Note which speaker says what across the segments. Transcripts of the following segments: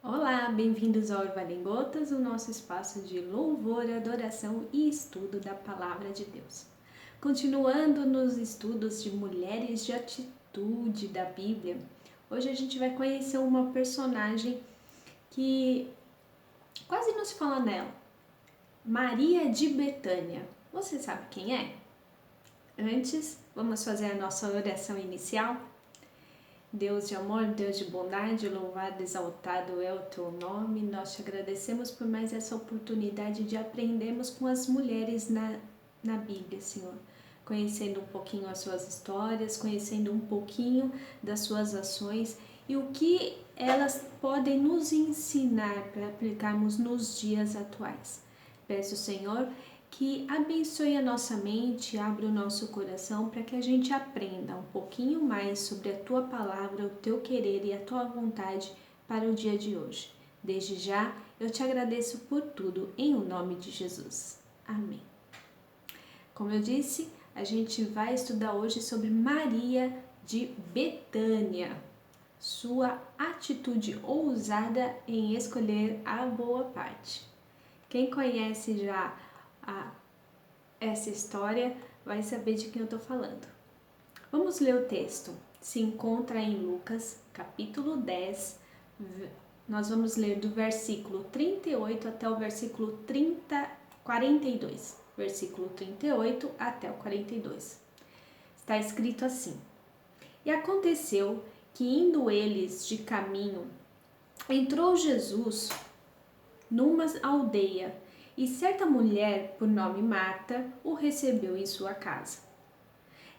Speaker 1: Olá, bem-vindos ao Orvalho em Gotas, o nosso espaço de louvor, adoração e estudo da Palavra de Deus. Continuando nos estudos de mulheres de atitude da Bíblia, hoje a gente vai conhecer uma personagem que quase não se fala nela, Maria de Betânia. Você sabe quem é? Antes, vamos fazer a nossa oração inicial? Deus de amor, Deus de bondade, louvado, exaltado é o teu nome. Nós te agradecemos por mais essa oportunidade de aprendermos com as mulheres na Bíblia, Senhor. Conhecendo um pouquinho as suas histórias, conhecendo um pouquinho das suas ações e o que elas podem nos ensinar para aplicarmos nos dias atuais. Peço, Senhor, que abençoe a nossa mente, abra o nosso coração para que a gente aprenda um pouquinho mais sobre a Tua Palavra, o Teu querer e a Tua vontade para o dia de hoje. Desde já, eu te agradeço por tudo, em o nome de Jesus. Amém. Como eu disse, a gente vai estudar hoje sobre Maria de Betânia, sua atitude ousada em escolher a boa parte. Quem conhece já essa história vai saber de quem eu estou falando. Vamos ler o texto. Se encontra em Lucas, capítulo 10. Nós vamos ler do versículo 38 até o versículo 42. Versículo 38 até o 42. Está escrito assim: E aconteceu que, indo eles de caminho, entrou Jesus numa aldeia, e certa mulher, por nome Marta, o recebeu em sua casa.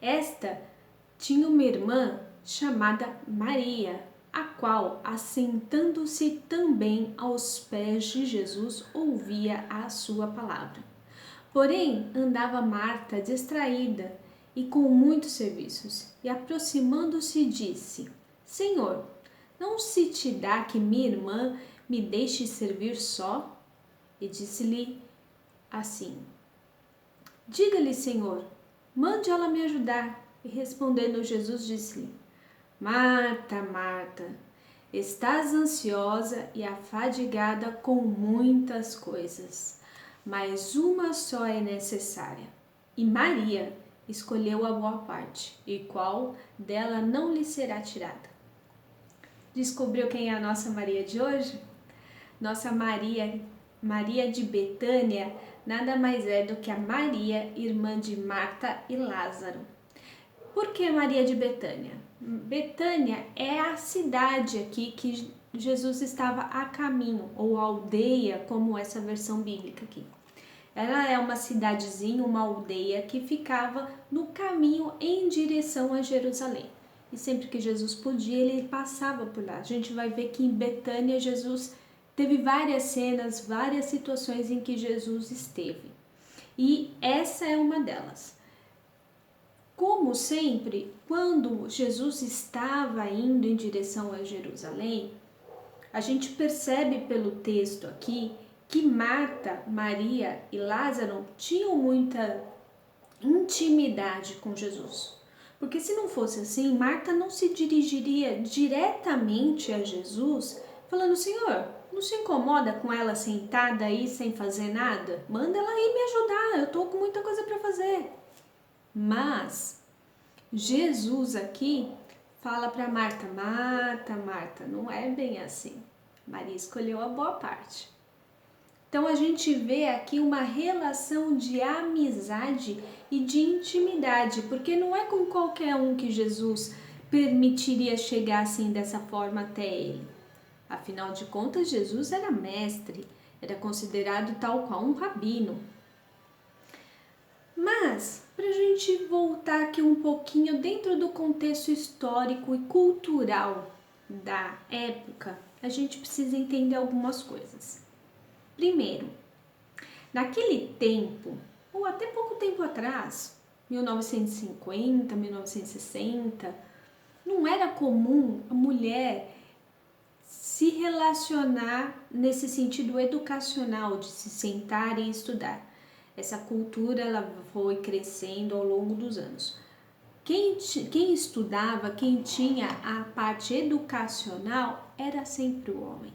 Speaker 1: Esta tinha uma irmã chamada Maria, a qual, assentando-se também aos pés de Jesus, ouvia a sua palavra. Porém, andava Marta distraída e com muitos serviços, e aproximando-se disse: Senhor, não se te dá que minha irmã me deixe servir só? E disse-lhe assim: Diga-lhe, Senhor, mande ela me ajudar. E respondendo Jesus disse-lhe: Marta, Marta, estás ansiosa e afadigada com muitas coisas, mas uma só é necessária. E Maria escolheu a boa parte, e qual dela não lhe será tirada. Descobriu quem é a nossa Maria de hoje? Nossa Maria de Betânia nada mais é do que a Maria, irmã de Marta e Lázaro. Por que Maria de Betânia? Betânia é a cidade aqui que Jesus estava a caminho, ou aldeia, como essa versão bíblica aqui. Ela é uma cidadezinha, uma aldeia que ficava no caminho em direção a Jerusalém. E sempre que Jesus podia, ele passava por lá. A gente vai ver que em Betânia Jesus teve várias cenas, várias situações em que Jesus esteve. E essa é uma delas. Como sempre, quando Jesus estava indo em direção a Jerusalém, a gente percebe pelo texto aqui que Marta, Maria e Lázaro tinham muita intimidade com Jesus. Porque se não fosse assim, Marta não se dirigiria diretamente a Jesus falando: Senhor, não se incomoda com ela sentada aí sem fazer nada? Manda ela ir me ajudar, eu tô com muita coisa para fazer. Mas Jesus aqui fala para Marta: Marta, Marta, não é bem assim. Maria escolheu a boa parte. Então a gente vê aqui uma relação de amizade e de intimidade, porque não é com qualquer um que Jesus permitiria chegar assim dessa forma até ele. Afinal de contas, Jesus era mestre, era considerado tal qual um rabino. Mas, para a gente voltar aqui um pouquinho dentro do contexto histórico e cultural da época, a gente precisa entender algumas coisas. Primeiro, naquele tempo, ou até pouco tempo atrás, 1950, 1960, não era comum a mulher se relacionar nesse sentido educacional de se sentar e estudar. Essa cultura ela foi crescendo ao longo dos anos. Quem estudava, quem tinha a parte educacional era sempre o homem.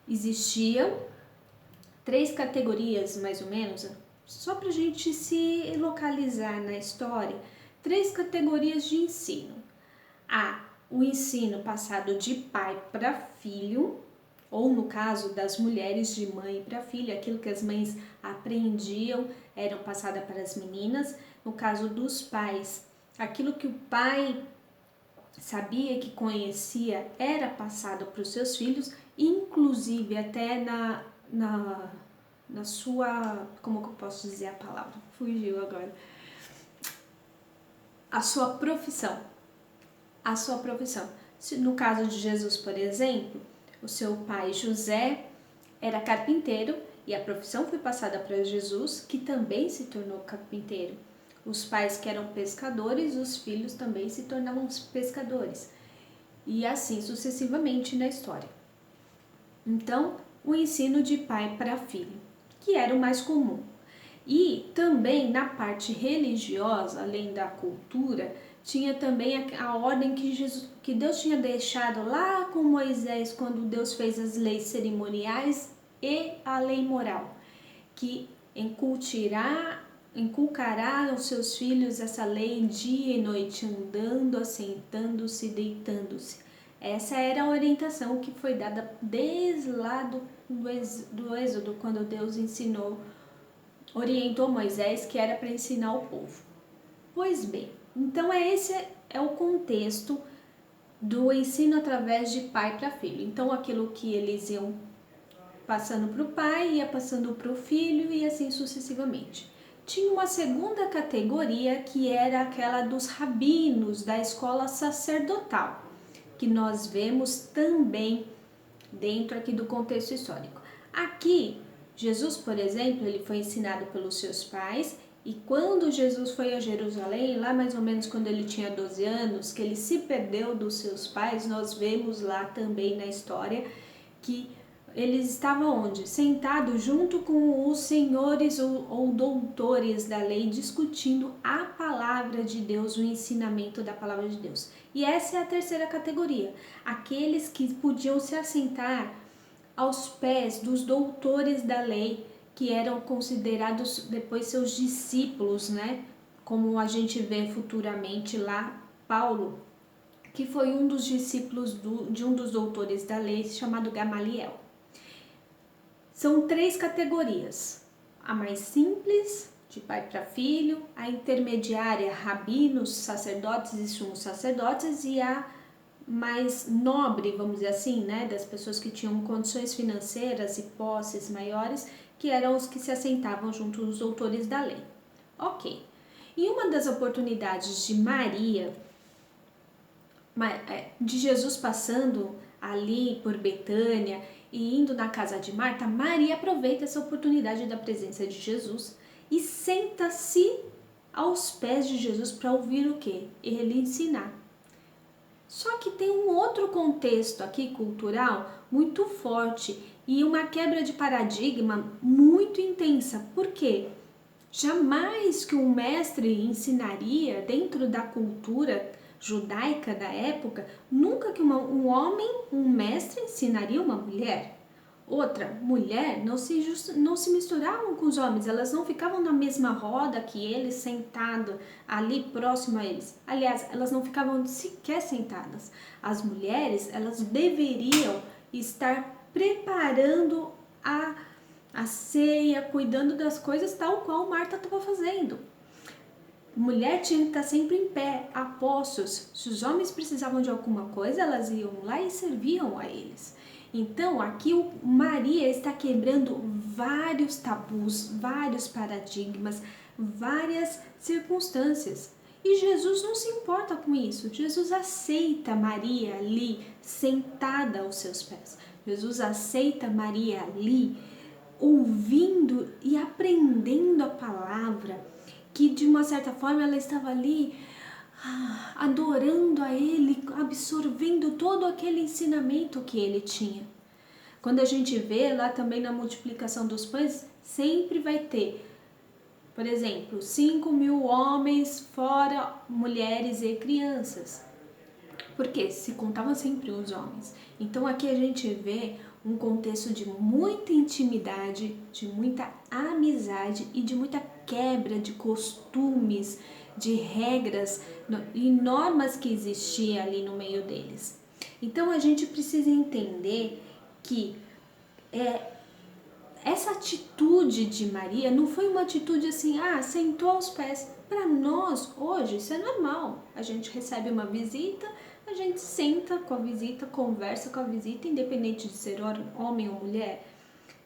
Speaker 1: existiam 3 categorias, mais ou menos, só para a gente se localizar na história, 3 categorias de ensino. O ensino passado de pai para filho, ou no caso das mulheres, de mãe para filha, aquilo que as mães aprendiam eram passado para as meninas. No caso dos pais, aquilo que o pai sabia, que conhecia, era passado para os seus filhos, inclusive até na sua, como que eu posso dizer a palavra? Fugiu agora. A sua profissão. No caso de Jesus, por exemplo, o seu pai José era carpinteiro e a profissão foi passada para Jesus, que também se tornou carpinteiro. Os pais que eram pescadores, os filhos também se tornavam pescadores. E assim sucessivamente na história. Então, o ensino de pai para filho, que era o mais comum. E também na parte religiosa, além da cultura, tinha também a ordem que Deus tinha deixado lá com Moisés, quando Deus fez as leis cerimoniais e a lei moral, que inculcará aos seus filhos essa lei dia e noite, andando, assentando-se, deitando-se. Essa era a orientação que foi dada desde lá do Êxodo, quando Deus orientou Moisés, que era para ensinar o povo. Pois bem, então esse é o contexto do ensino através de pai para filho. Então aquilo que eles iam passando para o pai, ia passando para o filho e assim sucessivamente. Tinha uma segunda categoria que era aquela dos rabinos da escola sacerdotal, que nós vemos também dentro aqui do contexto histórico. Aqui, Jesus, por exemplo, ele foi ensinado pelos seus pais, e quando Jesus foi a Jerusalém, lá mais ou menos quando ele tinha 12 anos, que ele se perdeu dos seus pais, nós vemos lá também na história que eles estavam onde? Sentados junto com os senhores ou doutores da lei, discutindo a palavra de Deus, o ensinamento da palavra de Deus. E essa é a terceira categoria, aqueles que podiam se assentar aos pés dos doutores da lei, que eram considerados depois seus discípulos, né? Como a gente vê futuramente lá, Paulo, que foi um dos discípulos de um dos doutores da lei, chamado Gamaliel. São 3 categorias: a mais simples, de pai para filho, a intermediária, rabinos, sacerdotes e sumos sacerdotes, e a mais nobre, vamos dizer assim, né, das pessoas que tinham condições financeiras e posses maiores, que eram os que se assentavam junto aos doutores da lei. Ok. Em uma das oportunidades de de Jesus passando ali por Betânia e indo na casa de Marta, Maria aproveita essa oportunidade da presença de Jesus e senta-se aos pés de Jesus para ouvir o quê? Ele ensinar. Só que tem um outro contexto aqui cultural muito forte e uma quebra de paradigma muito intensa. Por quê? Jamais que um mestre ensinaria dentro da cultura judaica da época, nunca que um homem, um mestre, ensinaria uma mulher. Outra, mulher não se misturavam com os homens, elas não ficavam na mesma roda que eles, sentado ali próximo a eles. Aliás, elas não ficavam sequer sentadas. As mulheres, elas deveriam estar preparando a ceia, cuidando das coisas tal qual Marta estava fazendo. Mulher tinha que estar sempre em pé, a postos. Se os homens precisavam de alguma coisa, elas iam lá e serviam a eles. Então, aqui Maria está quebrando vários tabus, vários paradigmas, várias circunstâncias. E Jesus não se importa com isso. Jesus aceita Maria ali, sentada aos seus pés. Jesus aceita Maria ali, ouvindo e aprendendo a palavra, que de uma certa forma ela estava ali adorando a ele, absorvendo todo aquele ensinamento que ele tinha. Quando a gente vê lá também na multiplicação dos pães, sempre vai ter, por exemplo, 5.000 homens fora mulheres e crianças. Porque se contavam sempre os homens. Então aqui a gente vê um contexto de muita intimidade, de muita amizade e de muita quebra de costumes, de regras e normas que existiam ali no meio deles. Então a gente precisa entender que essa atitude de Maria não foi uma atitude assim, sentou aos pés. Para nós, hoje, isso é normal. A gente recebe uma visita, a gente senta com a visita, conversa com a visita, independente de ser homem ou mulher,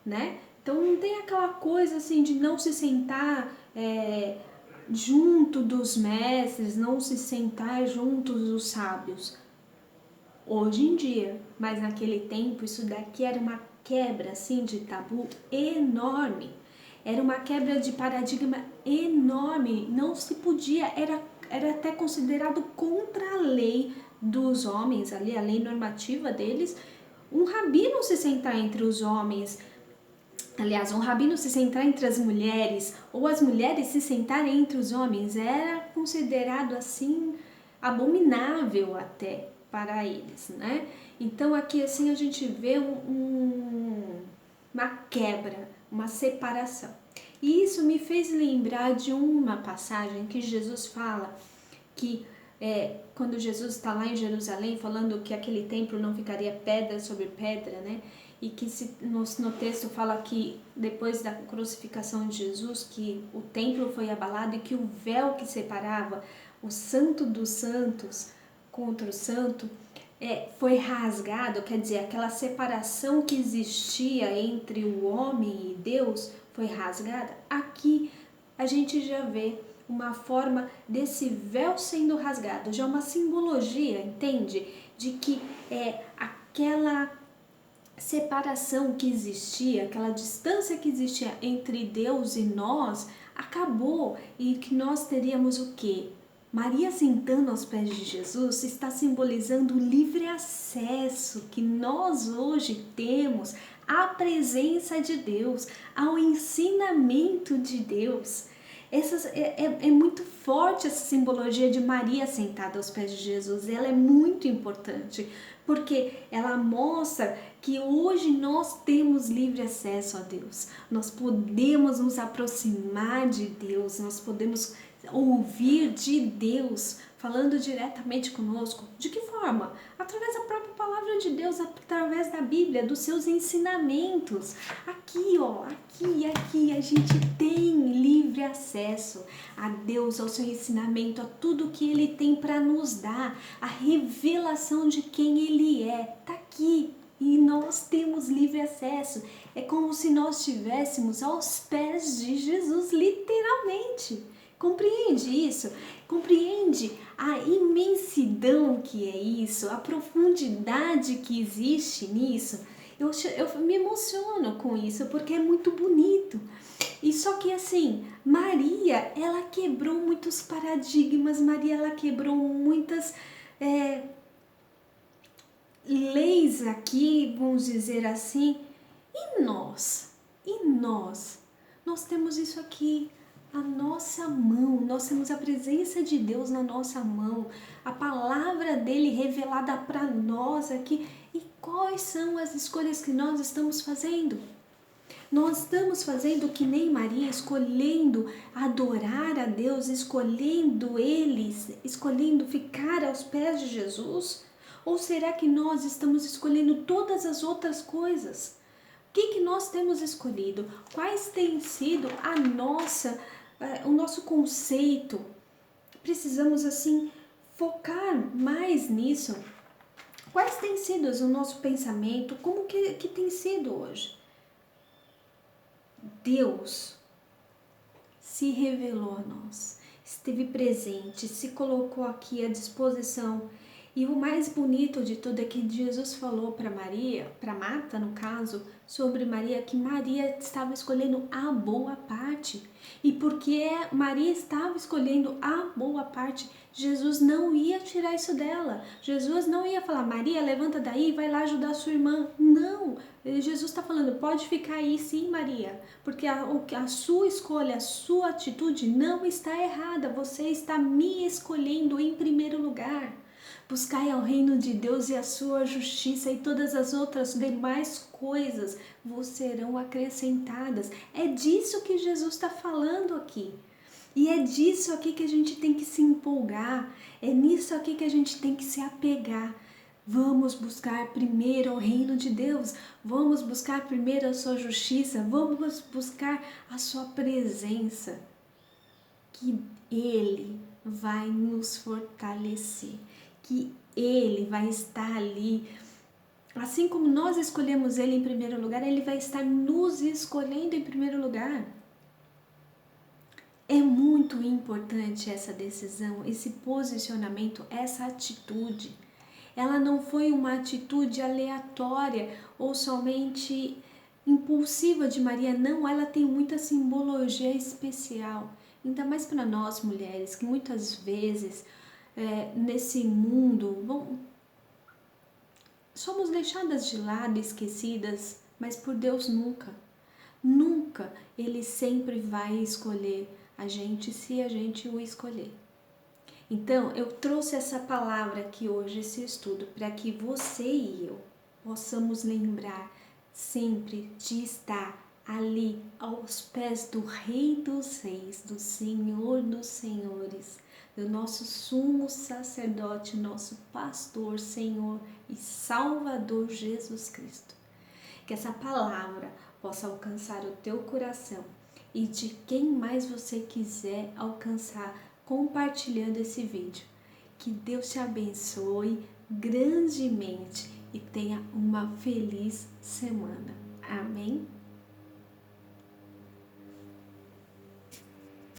Speaker 1: né? Então não tem aquela coisa assim de não se sentar junto dos mestres, não se sentar junto dos sábios. Hoje em dia, mas naquele tempo isso daqui era uma quebra assim de tabu enorme. Era uma quebra de paradigma enorme. Não se podia, era até considerado contra a lei dos homens, ali a lei normativa deles, um rabino se sentar entre os homens. Aliás, um rabino se sentar entre as mulheres, ou as mulheres se sentarem entre os homens, era considerado assim abominável até para eles, né? Então aqui assim a gente vê uma quebra, uma separação. E isso me fez lembrar de uma passagem que Jesus fala que quando Jesus está lá em Jerusalém falando que aquele templo não ficaria pedra sobre pedra, né? E que no texto fala que depois da crucificação de Jesus, que o templo foi abalado e que o véu que separava o santo dos santos contra o santo foi rasgado, quer dizer, aquela separação que existia entre o homem e Deus foi rasgada. Aqui a gente já vê uma forma desse véu sendo rasgado, já uma simbologia, entende? De que aquela separação que existia, aquela distância que existia entre Deus e nós, acabou e que nós teríamos o quê? Maria sentando aos pés de Jesus está simbolizando o livre acesso que nós hoje temos à presença de Deus, ao ensinamento de Deus. É muito forte essa simbologia de Maria sentada aos pés de Jesus. Ela é muito importante, porque ela mostra que hoje nós temos livre acesso a Deus. Nós podemos nos aproximar de Deus, nós podemos ouvir de Deus falando diretamente conosco. De que forma? Através da própria palavra de Deus, através da Bíblia, dos seus ensinamentos. Aqui a gente tem livre acesso a Deus, ao seu ensinamento, a tudo que Ele tem para nos dar, a revelação de quem Ele é. Está aqui. E nós temos livre acesso. É como se nós estivéssemos aos pés de Jesus, literalmente. Compreende isso? Compreende a imensidão que é isso? A profundidade que existe nisso? Eu me emociono com isso porque é muito bonito. E só que assim, Maria, ela quebrou muitos paradigmas, Maria, ela quebrou muitas leis aqui, vamos dizer assim. E nós? Nós temos isso aqui. A nossa mão, nós temos a presença de Deus na nossa mão, a palavra dele revelada para nós aqui. E quais são as escolhas que nós estamos fazendo? Nós estamos fazendo que nem Maria, escolhendo adorar a Deus, escolhendo escolhendo ficar aos pés de Jesus? Ou será que nós estamos escolhendo todas as outras coisas? O que nós temos escolhido? Quais têm sido o nosso conceito? Precisamos assim focar mais nisso. Quais têm sido o nosso pensamento? Como que tem sido hoje? Deus se revelou a nós, esteve presente, se colocou aqui à disposição. E o mais bonito de tudo é que Jesus falou para Maria, para Marta no caso, sobre Maria, que Maria estava escolhendo a boa parte. E porque Maria estava escolhendo a boa parte, Jesus não ia tirar isso dela. Jesus não ia falar, Maria, levanta daí e vai lá ajudar a sua irmã. Não, Jesus está falando, pode ficar aí sim, Maria, porque a sua escolha, a sua atitude não está errada. Você está me escolhendo em primeiro lugar. Buscai ao reino de Deus e a sua justiça, e todas as outras demais coisas vos serão acrescentadas. É disso que Jesus está falando aqui. E é disso aqui que a gente tem que se empolgar, é nisso aqui que a gente tem que se apegar. Vamos buscar primeiro o reino de Deus, vamos buscar primeiro a sua justiça, vamos buscar a sua presença, que Ele vai nos fortalecer, que Ele vai estar ali. Assim como nós escolhemos Ele em primeiro lugar, Ele vai estar nos escolhendo em primeiro lugar. É muito importante essa decisão, esse posicionamento, essa atitude. Ela não foi uma atitude aleatória ou somente impulsiva de Maria, não, ela tem muita simbologia especial. Ainda mais para nós mulheres, que muitas vezes nesse mundo somos deixadas de lado, esquecidas, mas por Deus nunca. Nunca, Ele sempre vai escolher a gente se a gente o escolher. Então, eu trouxe essa palavra aqui hoje, esse estudo, para que você e eu possamos lembrar sempre de estar ali aos pés do Rei dos Reis, do Senhor dos Senhores, do nosso sumo sacerdote, nosso pastor, Senhor e Salvador Jesus Cristo. Que essa palavra possa alcançar o teu coração e de quem mais você quiser alcançar compartilhando esse vídeo. Que Deus te abençoe grandemente e tenha uma feliz semana. Amém?